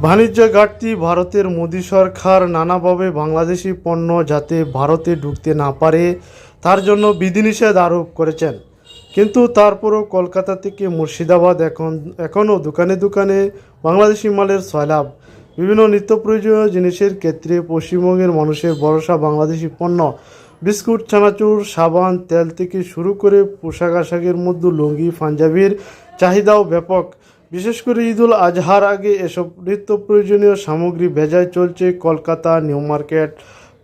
বাণিজ্য ঘাটতি ভারতের মোদী সরকার নানাভাবে বাংলাদেশি পণ্য যাতে ভারতে ঢুকতে না পারে তার জন্য বিধিনিষেধ আরোপ করেছেন। কিন্তু তারপরও কলকাতা থেকে মুর্শিদাবাদ এখনও দোকানে দোকানে বাংলাদেশি মালের সয়লাব। বিভিন্ন নিত্য প্রয়োজনীয় জিনিসের ক্ষেত্রে পশ্চিমবঙ্গের মানুষের ভরসা বাংলাদেশি পণ্য। বিস্কুট, চানাচুর, সাবান, তেল থেকে শুরু করে পোশাক আশাকের মধ্যে লুঙ্গি, পাঞ্জাবির চাহিদাও ব্যাপক। বিশেষ করে ঈদুল আজহার আগে এসব নিত্য প্রয়োজনীয় সামগ্রী ভেজায় চলছে Kolkata, New Market,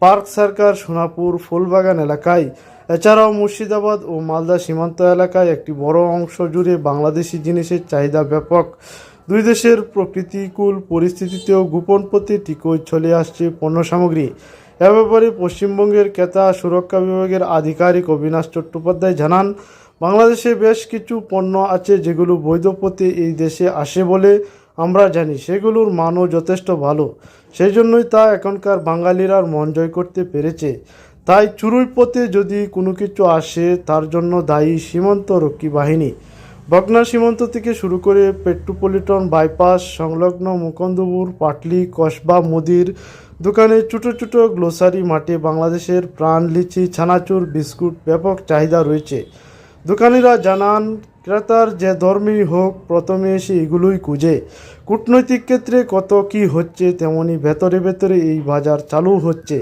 Park Circus, Sonapur, Phoolbagan এলাকায়। এছাড়াও মুর্শিদাবাদ ও মালদা সীমান্ত এলাকায় একটি বড় অংশ জুড়ে বাংলাদেশি জিনিসের চাহিদা ব্যাপক। দুই দেশের প্রকৃতিকূল পরিস্থিতিতেও গোপন পথে ঠিকই চলে আসছে পণ্য সামগ্রী। এ ব্যাপারে পশ্চিমবঙ্গের ক্রেতা সুরক্ষা বিভাগের আধিকারিক অবিনাশ চট্টোপাধ্যায় জানান, বাংলাদেশে বেশ কিছু পণ্য আছে যেগুলো বৈধ পথে এই দেশে আসে বলে আমরা জানি, সেগুলোর মানও যথেষ্ট ভালো। সেই জন্যই তা এখনকার বাঙালিরা মন জয় করতে পেরেছে। তাই চুরুই পথে যদি কোনো কিছু আসে তার জন্য দায়ী সীমান্ত রক্ষী বাহিনী। বগনা সীমান্ত থেকে শুরু করে পেট্রোপলিটন বাইপাস সংলগ্ন মুকুন্দপুর, পাটলি, কসবা মুদির দোকানে ছোটো ছোটো গ্লোসারি মাঠে বাংলাদেশের প্রাণ লিচি, ছানাচুর, বিস্কুট ব্যাপক চাহিদা রয়েছে। দোকানিরা জানান, ক্রেতার যে ধর্মেই হোক প্রথমে এসে এগুলোই খুঁজে। কূটনৈতিক ক্ষেত্রে কত কি হচ্ছে তেমনি ভেতরে ভেতরে এই বাজার চালু হচ্ছে।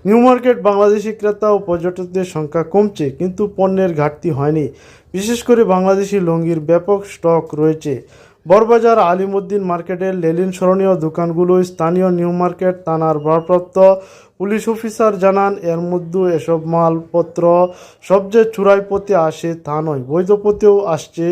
নিউ মার্কেট বাংলাদেশি ক্রেতা ও পর্যটকদের সংখ্যা কমছে, কিন্তু পণ্যের ঘাটতি হয়নি। বিশেষ করে বাংলাদেশি লুঙ্গির ব্যাপক স্টক রয়েছে। বড়বাজার আলিমুদ্দিন মার্কেটের লেলিন স্মরণীয় দোকানগুলোয় স্থানীয় নিউ মার্কেট থানার ভারপ্রাপ্ত পুলিশ অফিসার জানান, এর মধ্যে এসব মালপত্র সব যে চোরাই পথে আসে তা নয়, বৈধ পথেও আসছে।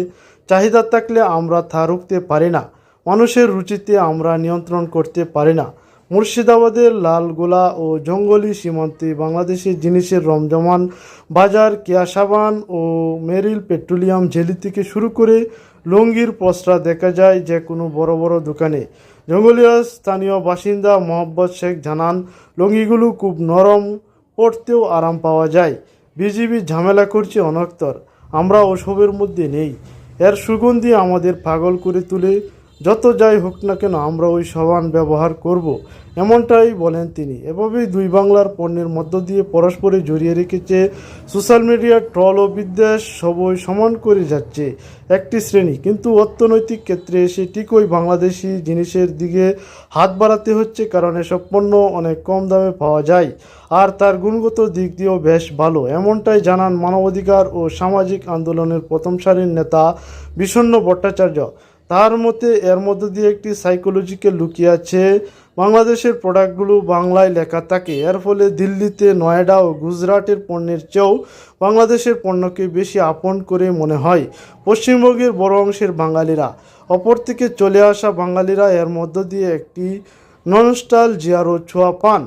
চাহিদা থাকলে আমরা তা রুখতে পারি না, মানুষের রুচিতে আমরা নিয়ন্ত্রণ করতে পারি না। মুর্শিদাবাদের লালগোলা ও জঙ্গলি সীমান্তে বাংলাদেশের জিনিসের রমজমান বাজার। কেয়া সাবান ও মেরিল পেট্রোলিয়াম জেলি থেকে শুরু করে লুঙ্গির পসরা দেখা যায় যে কোনো বড় বড় দোকানে। জঙ্গলিয়া স্থানীয় বাসিন্দা মোহাম্মদ শেখ জানান, লুঙ্গিগুলো খুব নরম, পরতেও আরাম পাওয়া যায়। বিজিবি ঝামেলা করছে অনক্তর, আমরা ওসবের মধ্যে নেই। এর সুগন্ধি আমাদের পাগল করে তুলে। যত যাই হোক না কেন আমরা ওই সাবান ব্যবহার করব, এমনটাই বলেন তিনি। এভাবেই দুই বাংলার পণ্যের মধ্য দিয়ে পরস্পরে জড়িয়ে রেখেছে সোশ্যাল মিডিয়ার ট্রল ও বিদ্বেষ। সবই সমান করে যাচ্ছে একটি শ্রেণী, কিন্তু অর্থনৈতিক ক্ষেত্রে এসে ঠিকই বাংলাদেশি জিনিসের দিকে হাত বাড়াতে হচ্ছে, কারণ এসব পণ্য অনেক কম দামে পাওয়া যায় আর তার গুণগত দিক দিয়েও বেশ ভালো। এমনটাই জানান মানবাধিকার ও সামাজিক আন্দোলনের প্রথম সারির নেতা বিষণ্ণ ভট্টাচার্য। তার মতে এর মধ্য দিয়ে একটি সাইকোলজিকে লুকিয়ে আছে। বাংলাদেশের প্রোডাক্টগুলো বাংলায় লেখা থাকে, এর ফলে দিল্লিতে, নয়ডা ও গুজরাটের পণ্যের চেয়েও বাংলাদেশের পণ্যকে বেশি আপন করে মনে হয় পশ্চিমবঙ্গের বড় অংশের বাঙালিরা। অপর থেকে চলে আসা বাঙালিরা এর মধ্য দিয়ে একটি নস্টালজিয়ারও ছোঁয়া পান।